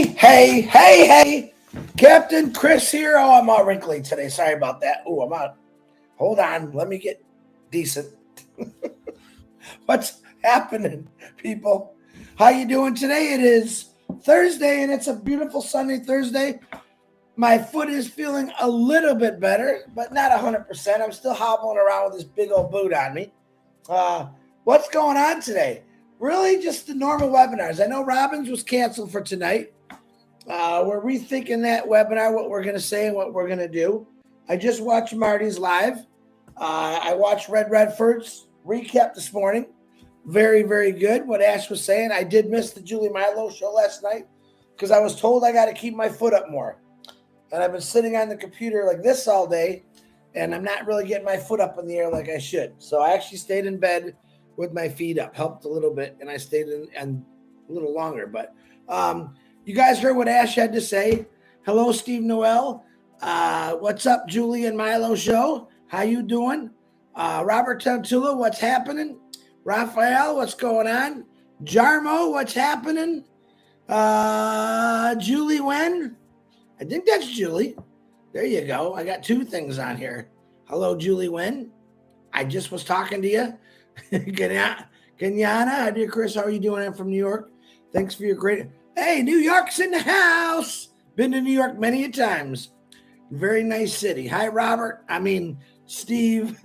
Hey. Captain Chris here. Oh, I'm all wrinkly today. Sorry about that. Oh, I'm out. Hold on. Let me get decent. What's happening, people? How you doing today? It is Thursday, and it's a beautiful sunny Thursday. My foot is feeling a little bit better, but not 100%. I'm still hobbling around with this big old boot on me. What's going on today? Really just the normal webinars. I know Robbins was canceled for tonight. We're rethinking that webinar, what we're going to say and what we're going to do. I just watched Marty's live. I watched Red Redford's recap this morning. Very, very good. What Ash was saying. I did miss the Julie Milo show last night because I was told I got to keep my foot up more. And I've been sitting on the computer like this all day, and I'm not really getting my foot up in the air like I should. So I actually stayed in bed with my feet up, helped a little bit, and I stayed in and a little longer. But you guys heard what Ash had to say. Hello, Steve Noel. What's up, Julie and Milo show? How you doing? Robert Tantula, what's happening? Raphael, what's going on? Jarmo, what's happening? Julie Wen? I think that's Julie. There you go. I got two things on here. Hello, Julie Wen. I just was talking to you. Kenyana, hi dear Chris. How are you doing? I'm from New York. Thanks for your great. Hey, New York's in the house. Been to New York many a times. Very nice city. Hi, Robert. Steve.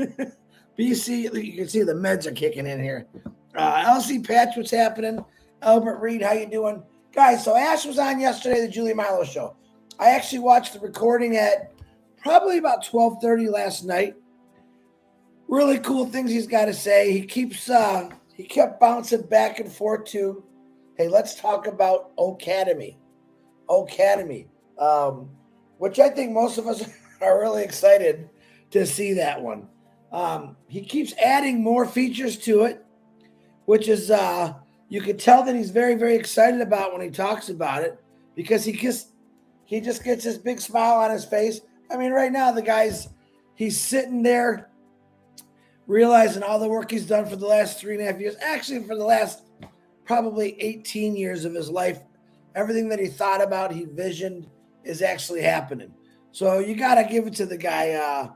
BC. You can see the meds are kicking in here. LC Patch, what's happening? Albert Reed, how you doing? Guys, so Ash was on yesterday, the Julie Milo show. I actually watched the recording at probably about 12:30 last night. Really cool things he's got to say. He kept bouncing back and forth to, hey, let's talk about Academy, which I think most of us are really excited to see that one. He keeps adding more features to it, which is you could tell that he's very, very excited about when he talks about it because he just gets this big smile on his face. Right now he's sitting there realizing all the work he's done for the last 3.5 years, actually for the last probably 18 years of his life. Everything that he thought about, he visioned, is actually happening. So you got to give it to the guy.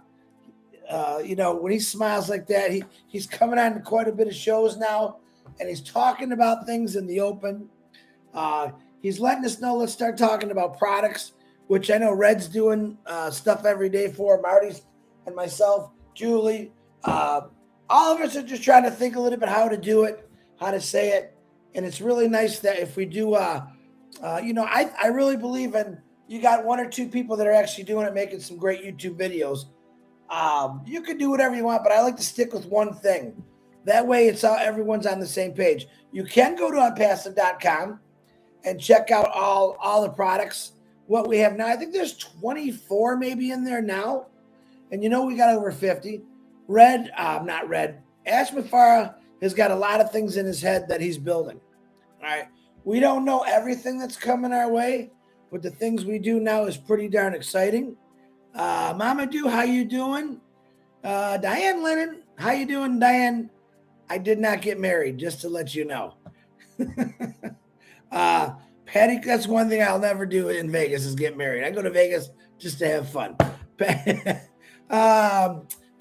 When he smiles like that, he's coming on to quite a bit of shows now, and he's talking about things in the open. He's letting us know, let's start talking about products, which I know Red's doing stuff every day for, Marty's and myself, Julie. All of us are just trying to think a little bit how to do it, how to say it. And it's really nice that if we do, I really believe in, you got one or two people that are actually doing it, making some great YouTube videos. You can do whatever you want, but I like to stick with one thing. That way everyone's on the same page. You can go to unpassive.com and check out all the products. What we have now, I think there's 24 maybe in there now. And we got over 50. Ash Mafara has got a lot of things in his head that he's building. All right. We don't know everything that's coming our way, but the things we do now is pretty darn exciting. Mama Do, how you doing? Diane Lennon, how you doing, Diane? I did not get married, just to let you know. Patty, that's one thing I'll never do in Vegas is get married. I go to Vegas just to have fun.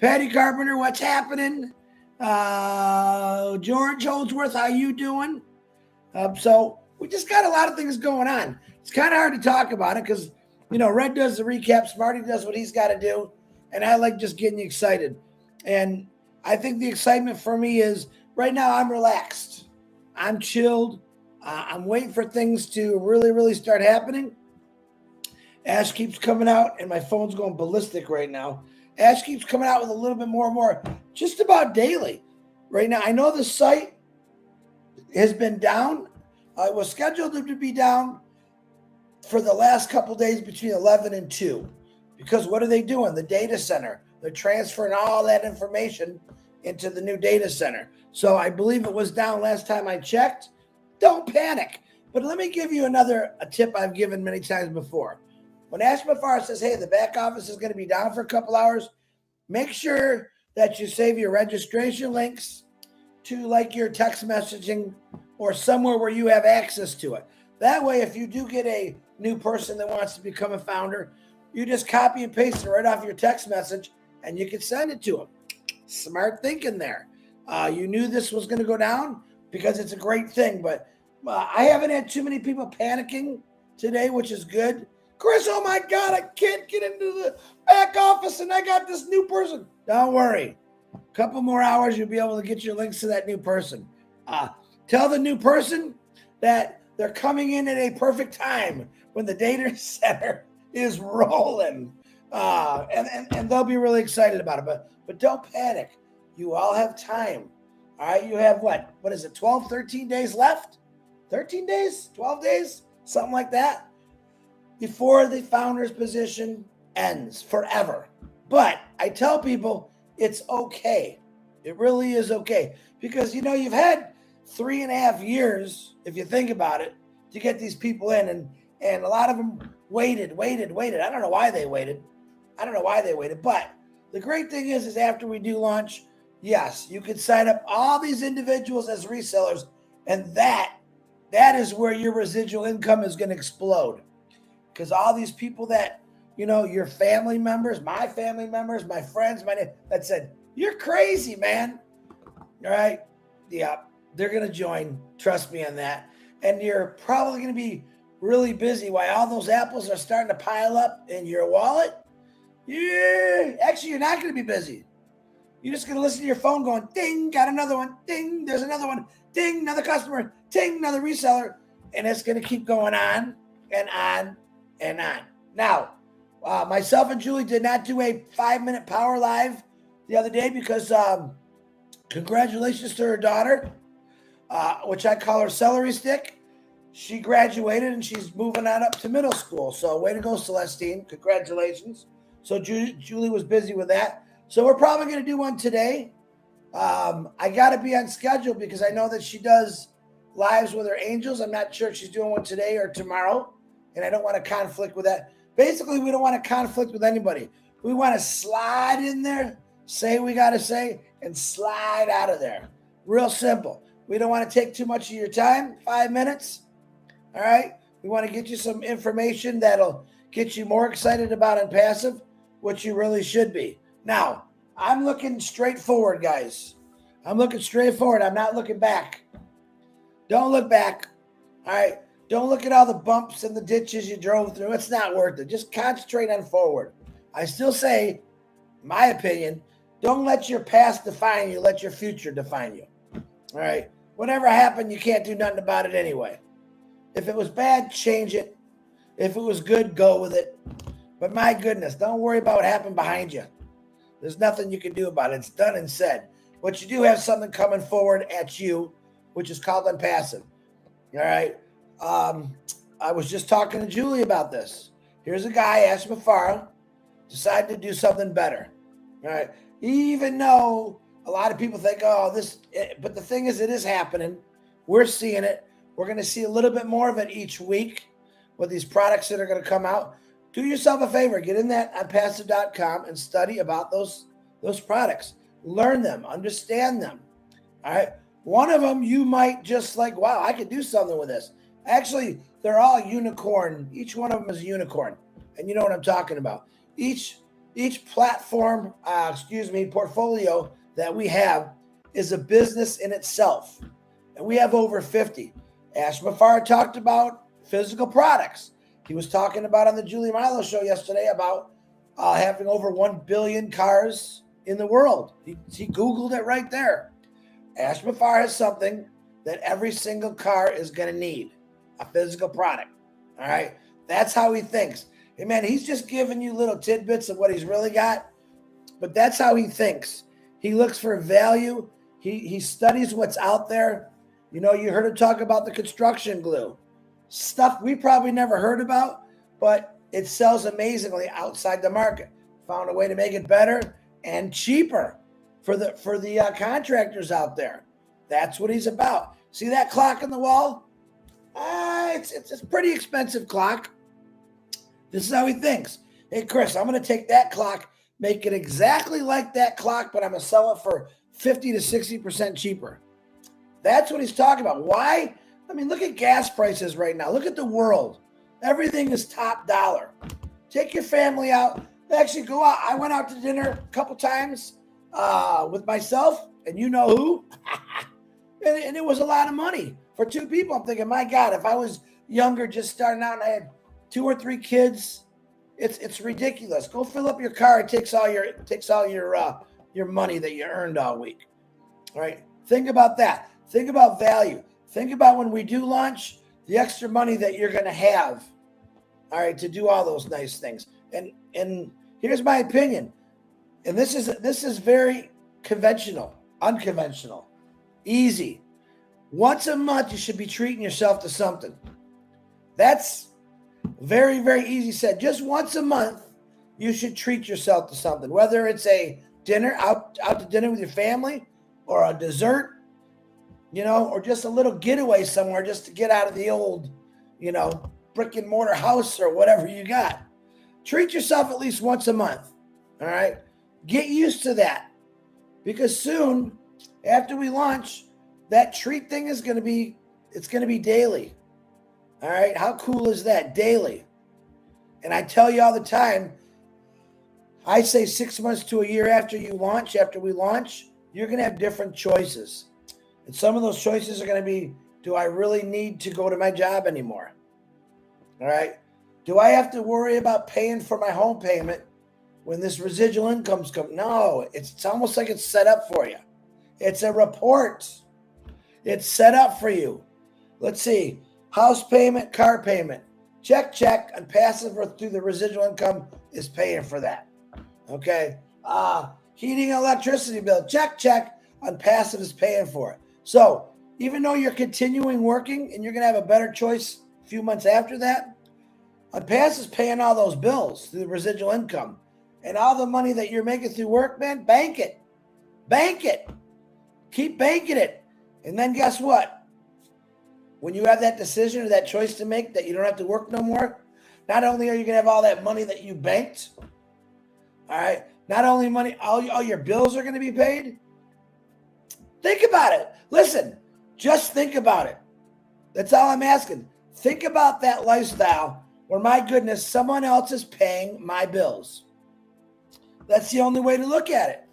Patty Carpenter, what's happening? George Holdsworth, how you doing? So we just got a lot of things going on. It's kind of hard to talk about it because, Red does the recaps, Marty does what he's got to do, and I like just getting you excited. And I think the excitement for me is right now I'm relaxed. I'm chilled. I'm waiting for things to really, really start happening. Ash keeps coming out, and my phone's going ballistic right now. Ash keeps coming out with a little bit more and more, just about daily. Right now, I know the site has been down. It was scheduled to be down for the last couple days between 11 and 2. Because what are they doing? The data center. They're transferring all that information into the new data center. So I believe it was down last time I checked. Don't panic. But let me give you a tip I've given many times before. When Ash Mafar says, hey, the back office is going to be down for a couple hours, make sure that you save your registration links to like your text messaging or somewhere where you have access to it. That way, if you do get a new person that wants to become a founder, you just copy and paste it right off your text message and you can send it to them. Smart thinking there. You knew this was going to go down because it's a great thing, but I haven't had too many people panicking today, which is good. Chris, oh my God, I can't get into the back office and I got this new person. Don't worry. A couple more hours, you'll be able to get your links to that new person. Tell the new person that they're coming in at a perfect time when the data center is rolling. And they'll be really excited about it. But don't panic. You all have time. All right, you have what is it, 12, 13 days left? 13 days? 12 days? Something like that? Before the founder's position ends forever. But I tell people it's okay. It really is okay. Because, you've had 3.5 years, if you think about it, to get these people in. And a lot of them waited. I don't know why they waited. But the great thing is after we do launch, yes, you can sign up all these individuals as resellers. And that is where your residual income is going to explode. Because all these people that, your family members, my friends, that said, you're crazy, man. All right. Yeah, they're going to join. Trust me on that. And you're probably going to be really busy while all those apples are starting to pile up in your wallet. Yeah. Actually, you're not going to be busy. You're just going to listen to your phone going, ding, got another one. Ding, there's another one. Ding, another customer. Ding, another reseller. And it's going to keep going on and on and on. Now, myself and Julie did not do a 5-minute power live the other day because congratulations to her daughter, which I call her celery stick. She graduated and she's moving on up to middle school. So way to go, Celestine. Congratulations. So Julie was busy with that. So we're probably going to do one today. I got to be on schedule because I know that she does lives with her angels. I'm not sure if she's doing one today or tomorrow. And I don't want to conflict with that. Basically, we don't want to conflict with anybody. We want to slide in there, say we got to say, and slide out of there. Real simple. We don't want to take too much of your time, 5 minutes. All right? We want to get you some information that'll get you more excited about OnPassive, which you really should be. Now, I'm looking straight forward, guys. I'm looking straight forward. I'm not looking back. Don't look back. All right? Don't look at all the bumps and the ditches you drove through. It's not worth it. Just concentrate on forward. I still say, my opinion, don't let your past define you. Let your future define you. All right? Whatever happened, you can't do nothing about it anyway. If it was bad, change it. If it was good, go with it. But my goodness, don't worry about what happened behind you. There's nothing you can do about it. It's done and said. But you do have something coming forward at you, which is called OnPassive. All right? I was just talking to Julie about this. Here's a guy, Ashma Farah, decided to do something better. All right. Even though a lot of people think, but the thing is, it is happening. We're seeing it. We're going to see a little bit more of it each week with these products that are going to come out. Do yourself a favor. Get in that onpassive.com and study about those products. Learn them. Understand them. All right. One of them you might just like, wow, I could do something with this. Actually, they're all unicorn. Each one of them is a unicorn. And you know what I'm talking about. Each platform, portfolio that we have is a business in itself. And we have over 50. Ashma Farah talked about physical products. He was talking about on the Julie Milo show yesterday about having over 1 billion cars in the world. He Googled it right there. Ashma Farah has something that every single car is going to need. A physical product. All right. That's how he thinks. Hey, man, he's just giving you little tidbits of what he's really got. But that's how he thinks. He looks for value. He studies what's out there. You heard him talk about the construction glue. Stuff we probably never heard about, but it sells amazingly outside the market. Found a way to make it better and cheaper for the contractors out there. That's what he's about. See that clock on the wall? It's a pretty expensive clock. This is how he thinks. Hey, Chris, I'm going to take that clock, make it exactly like that clock, but I'm going to sell it for 50 to 60% cheaper. That's what he's talking about. Why? I mean, look at gas prices right now. Look at the world. Everything is top dollar. Take your family out. Actually, go out. I went out to dinner a couple times with myself, and you know who. and it was a lot of money for two people. I'm thinking, my God, if I was younger, just starting out, and I had 2 or 3 kids, it's ridiculous. Go fill up your car. It takes all your money that you earned all week. All right. Think about that. Think about value. Think about when we do launch, the extra money that you're going to have. All right, to do all those nice things. And here's my opinion. And this is very unconventional, easy. Once a month, you should be treating yourself to something. That's very, very easy said. Just once a month, you should treat yourself to something, whether it's a dinner, out to dinner with your family, or a dessert, or just a little getaway somewhere just to get out of the old, brick and mortar house or whatever you got. Treat yourself at least once a month. All right. Get used to that, because soon after we launch, that treat thing is going to be daily. All right. How cool is that? Daily. And I tell you all the time, I say 6 months to a year after we launch, you're going to have different choices. And some of those choices are going to be, do I really need to go to my job anymore? All right. Do I have to worry about paying for my home payment when this residual income's coming? No, it's almost like it's set up for you. It's a report. It's set up for you. Let's see. House payment, car payment. Check, and passive or through the residual income is paying for that. Okay. Heating and electricity bill. Check, on passive is paying for it. So even though you're continuing working and you're going to have a better choice a few months after that, on passive is paying all those bills through the residual income. And all the money that you're making through work, man, bank it. Bank it. Keep banking it. And then guess what? When you have that decision or that choice to make that you don't have to work no more, not only are you going to have all that money that you banked, all right, not only money, all your bills are going to be paid. Think about it. Listen, just think about it. That's all I'm asking. Think about that lifestyle where, my goodness, someone else is paying my bills. That's the only way to look at it.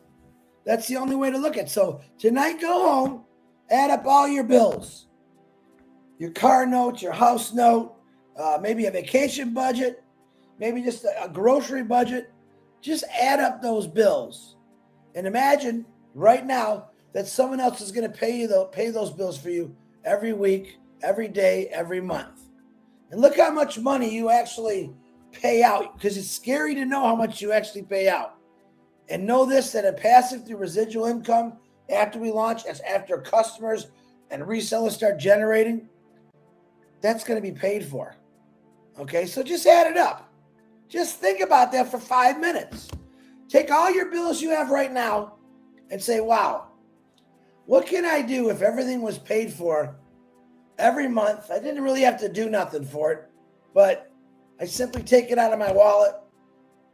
That's the only way to look at it. So tonight, go home, add up all your bills, your car note, your house note, maybe a vacation budget, maybe just a grocery budget. Just add up those bills and imagine right now that someone else is going to pay those bills for you every week, every day, every month. And look how much money you actually pay out, because it's scary to know how much you actually pay out. And know this, that a passive through residual income after we launch, as after customers and resellers start generating, that's going to be paid for. Okay, so just add it up. Just think about that for 5 minutes. Take all your bills you have right now and say, wow, what can I do if everything was paid for every month? I didn't really have to do nothing for it, but I simply take it out of my wallet.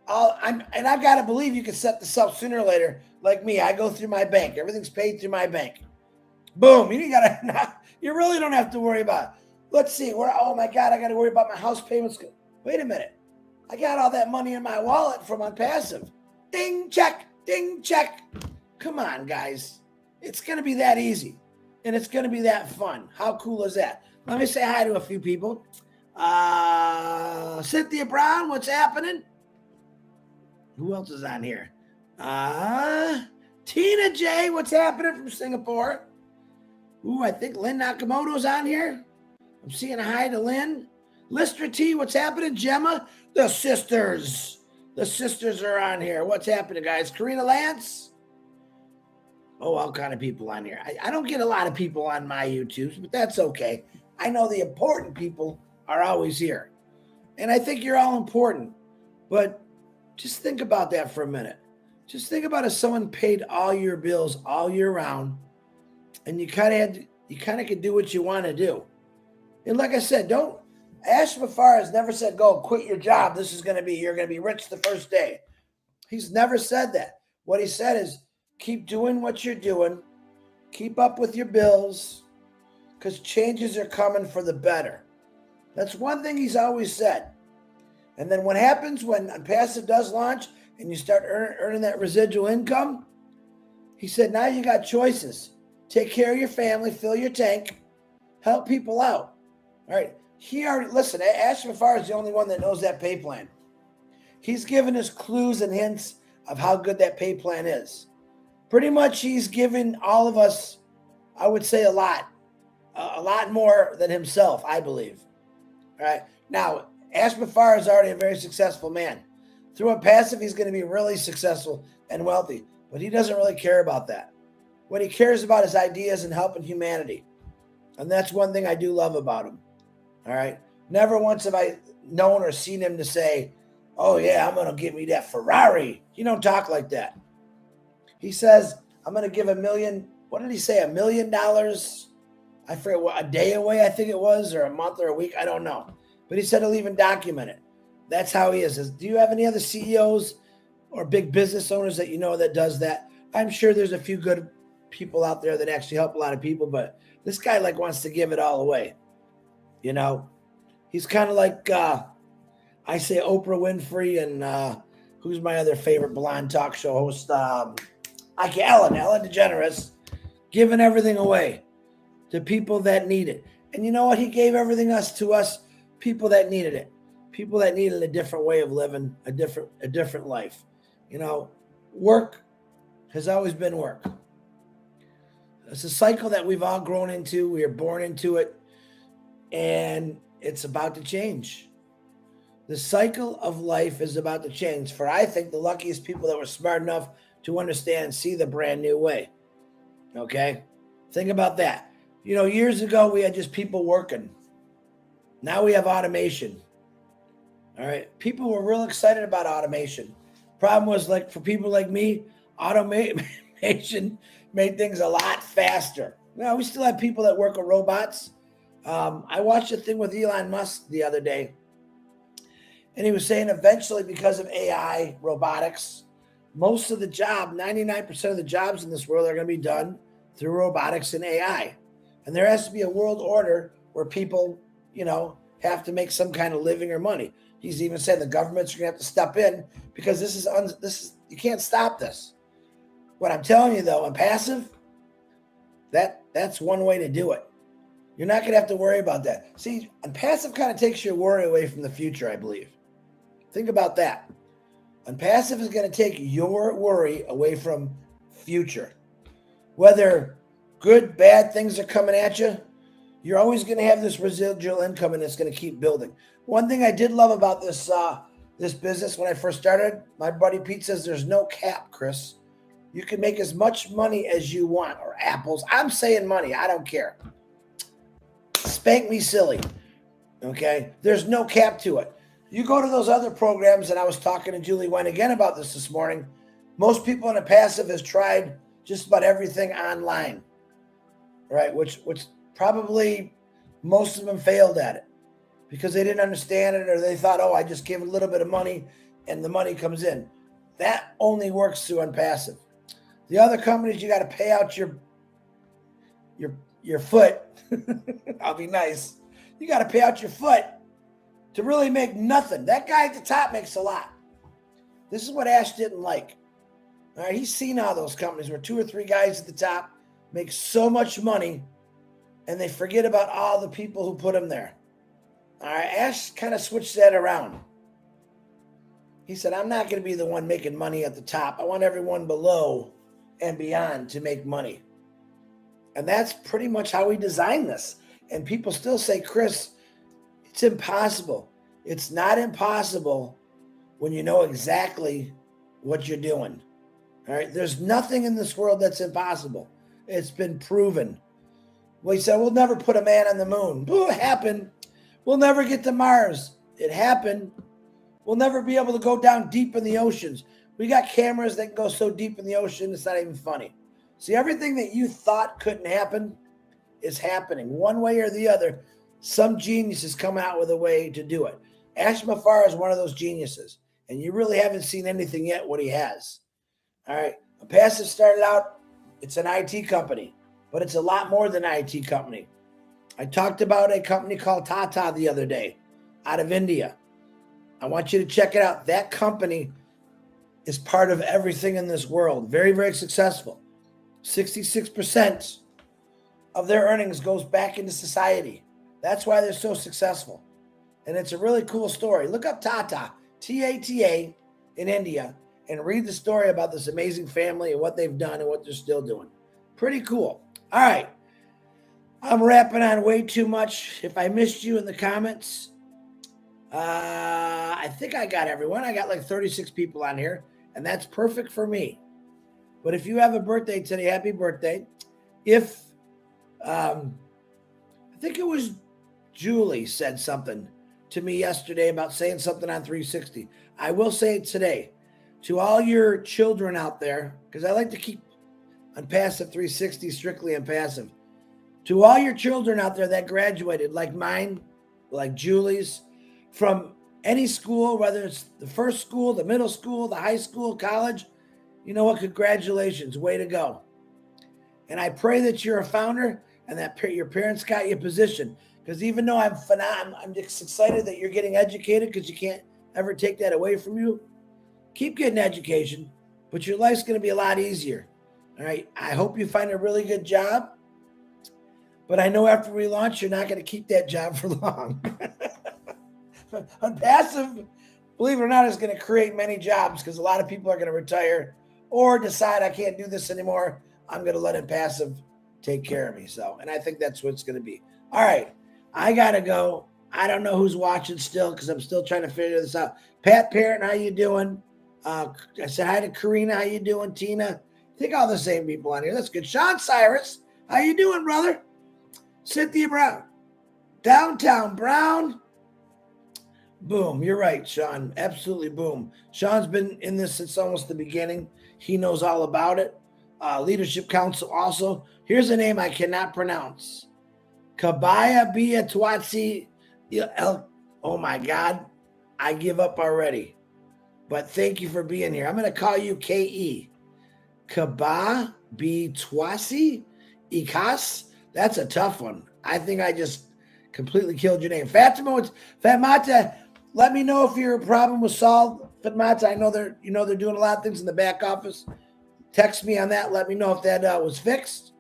And I've got to believe you can set this up sooner or later. Like me, I go through my bank. Everything's paid through my bank. Boom. You really don't have to worry about it. Let's see. Oh my God, I got to worry about my house payments. Wait a minute. I got all that money in my wallet from OnPassive. Ding, check, ding, check. Come on, guys. It's going to be that easy. And it's going to be that fun. How cool is that? Let me say hi to a few people. Cynthia Brown, what's happening? Who else is on here? Tina J, what's happening from Singapore? Ooh, I think Lynn Nakamoto's on here. I'm seeing a hi to Lynn. Lister T, what's happening? Gemma, the sisters. The sisters are on here. What's happening, guys? Karina Lance. Oh, all kind of people on here. I don't get a lot of people on my YouTubes, but that's okay. I know the important people are always here. And I think you're all important. But just think about that for a minute. Just think about if someone paid all your bills all year round, and you kind of could do what you want to do. And like I said, Ash Mafar has never said, go quit your job. You're going to be rich the first day. He's never said that. What he said is, keep doing what you're doing. Keep up with your bills. because changes are coming for the better. That's one thing he's always said. And then what happens when Unpassive does launch and you start earning that residual income? He said, now you got choices. Take care of your family, fill your tank, help people out. All right. Listen, Ashton Farr is the only one that knows that pay plan. He's given us clues and hints of how good that pay plan is. Pretty much he's given all of us, I would say, a lot more than himself, I believe. All right. Now, Ashton Farr is already a very successful man. Through Unpassive, he's going to be really successful and wealthy, but he doesn't really care about that. What he cares about is ideas and helping humanity. And that's one thing I do love about him. All right. Never once have I known or seen him to say, oh, yeah, I'm going to give me that Ferrari. He don't talk like that. He says, I'm going to give $1 million. What did he say? $1 million? I forget what, a day away, I think it was, or a month or a week. I don't know. But he said he'll even document it. That's how he is. Do you have any other CEOs or big business owners that you know that does that? I'm sure there's a few good people out there that actually help a lot of people, but this guy wants to give it all away. You know, he's kind of like, I say Oprah Winfrey and who's my other favorite blonde talk show host? Ellen DeGeneres, giving everything away to people that need it. And you know what? He gave everything to us, people that needed it, people that needed a different way of living, a different life. You know, work has always been work. It's a cycle that we've all grown into. We are born into it, and it's about to change. The cycle of life is about to change for, I think, the luckiest people that were smart enough to understand and see the brand new way. Okay? Think about that. You know, years ago, we had just people working. Now we have automation. All right? People were real excited about automation. Problem was, for people like me, automation made things a lot faster. Now, we still have people that work with robots. I watched a thing with Elon Musk the other day, and he was saying eventually, because of AI, robotics, most of the 99% of the jobs in this world are going to be done through robotics and AI. And there has to be a world order where people, have to make some kind of living or money. He's even said the governments are going to have to step in because this is you can't stop this. What I'm telling you, though, Unpassive, that's one way to do it. You're not going to have to worry about that. See, Unpassive kind of takes your worry away from the future, I believe. Think about that. Unpassive is going to take your worry away from future. Whether good, bad things are coming at you, you're always going to have this residual income, and it's going to keep building. One thing I did love about this business when I first started, my buddy Pete says there's no cap, Chris. You can make as much money as you want, or apples. I'm saying money. I don't care. Spank me silly. Okay? There's no cap to it. You go to those other programs, and I was talking to Julie Wine again about this morning. Most people in Unpassive has tried just about everything online, right? Which probably most of them failed at it because they didn't understand it, or they thought, oh, I just give a little bit of money and the money comes in. That only works through Unpassive. The other companies, you got to pay out your foot. I'll be nice. You got to pay out your foot to really make nothing. That guy at the top makes a lot. This is what Ash didn't like. All right, he's seen how those companies where 2 or 3 guys at the top make so much money, and they forget about all the people who put them there. All right, Ash kind of switched that around. He said, I'm not going to be the one making money at the top. I want everyone below and beyond to make money. And that's pretty much how we designed this. And people still say, Chris, it's impossible. It's not impossible when you know exactly what you're doing. All right. There's nothing in this world that's impossible. It's been proven. Well, he said, we'll never put a man on the moon. It happened. We'll never get to Mars. It happened. We'll never be able to go down deep in the oceans. We got cameras that can go so deep in the ocean, it's not even funny. See, everything that you thought couldn't happen is happening. One way or the other, some genius has come out with a way to do it. Ashton Farr is one of those geniuses, and you really haven't seen anything yet what he has. All right. Unpassive started out, it's an IT company, but it's a lot more than an IT company. I talked about a company called Tata the other day out of India. I want you to check it out. That company is part of everything in this world. Very, very successful. 66% of their earnings goes back into society. That's why they're so successful. And it's a really cool story. Look up Tata, T-A-T-A, in India, and read the story about this amazing family and what they've done and what they're still doing. Pretty cool. All right. I'm rapping on way too much. If I missed you in the comments, I think I got everyone. I got like 36 people on here, and that's perfect for me. But if you have a birthday today, happy birthday. If, I think it was Julie said something to me yesterday about saying something on 360. I will say it today to all your children out there, because I like to keep Unpassive 360 strictly Unpassive. To all your children out there that graduated, like mine, like Julie's, from any school, whether it's the first school, the middle school, the high school, college, you know what? Congratulations. Way to go. And I pray that you're a founder and that your parents got you a position. Because even though I'm just excited that you're getting educated, because you can't ever take that away from you. Keep getting education, but your life's going to be a lot easier. All right. I hope you find a really good job. But I know after we launch, you're not going to keep that job for long. Unpassive, believe it or not, is going to create many jobs because a lot of people are going to retire or decide I can't do this anymore. I'm going to let Unpassive take care of me. So, and I think that's what it's going to be. All right. I got to go. I don't know who's watching still because I'm still trying to figure this out. Pat Parent, how you doing? I said hi to Karina. How you doing, Tina? I think all the same people on here. That's good. Sean Cyrus, how you doing, brother? Cynthia Brown. Downtown Brown. Boom. You're right, Sean. Absolutely boom. Sean's been in this since almost the beginning. He knows all about it. Leadership Council also. Here's a name I cannot pronounce. Kabaya Bia Twatsi. Oh, my God. I give up already. But thank you for being here. I'm going to call you K.E. Kaba B. Twasi Ikas. That's a tough one. I think I just completely killed your name. Fatmata, let me know if your problem was solved. Fatmata, I know they're doing a lot of things in the back office. Text me on that. Let me know if that was fixed.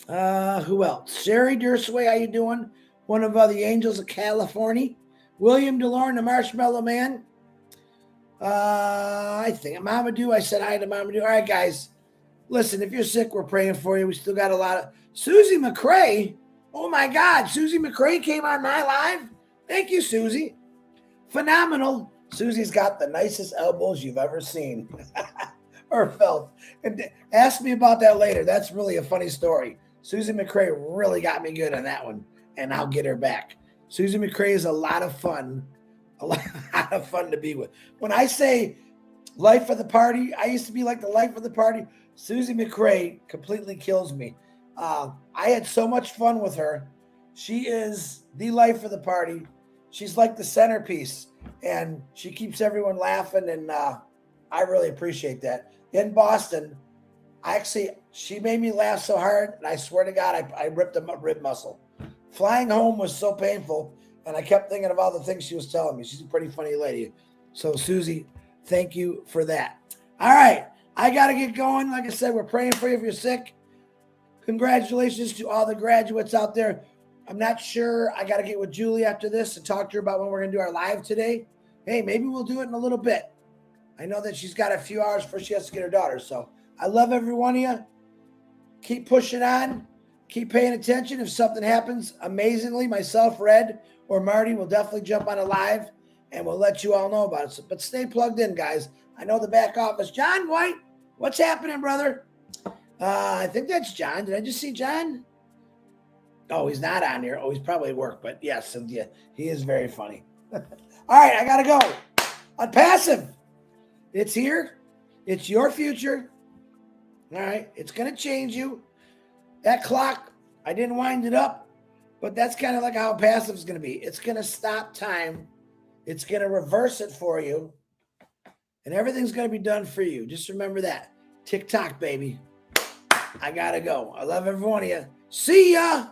Who else? Sherry Dursway, how you doing? One of the Angels of California. William DeLorme, the Marshmallow Man. I think Mamadou. I said hi to Mamadou. All right, guys. Listen, if you're sick, we're praying for you. We still got a lot of Susie McCray. Oh my God, Susie McCray came on my live. Thank you, Susie. Phenomenal. Susie's got the nicest elbows you've ever seen or felt. And ask me about that later. That's really a funny story. Susie McCray really got me good on that one, and I'll get her back. Susie McCray is a lot of fun. A lot of fun to be with. When I say life of the party, I used to be like the life of the party. Susie McCray completely kills me. I had so much fun with her. She is the life of the party. She's like the centerpiece, and she keeps everyone laughing, and I really appreciate that. In Boston, she made me laugh so hard, and I swear to God, I ripped a rib muscle. Flying home was so painful, and I kept thinking of all the things she was telling me. She's a pretty funny lady. So, Susie, thank you for that. All right. I got to get going. Like I said, we're praying for you if you're sick. Congratulations to all the graduates out there. I'm not sure. I got to get with Julie after this and talk to her about when we're going to do our live today. Hey, maybe we'll do it in a little bit. I know that she's got a few hours before she has to get her daughter. So I love every one of you. Keep pushing on. Keep paying attention. If something happens amazingly, myself, Red, or Marty will definitely jump on a live and we'll let you all know about it. But stay plugged in, guys. I know the back office. John White, what's happening, brother? I think that's John. Did I just see John? Oh, he's not on here. Oh, he's probably at work. But yes, Cynthia, he is very funny. All right, I got to go. Unpassive. It's here. It's your future. All right, it's going to change you. That clock, I didn't wind it up, but that's kind of like how passive is going to be. It's going to stop time. It's going to reverse it for you. And everything's going to be done for you. Just remember that. TikTok, baby. I got to go. I love every one of you. See ya.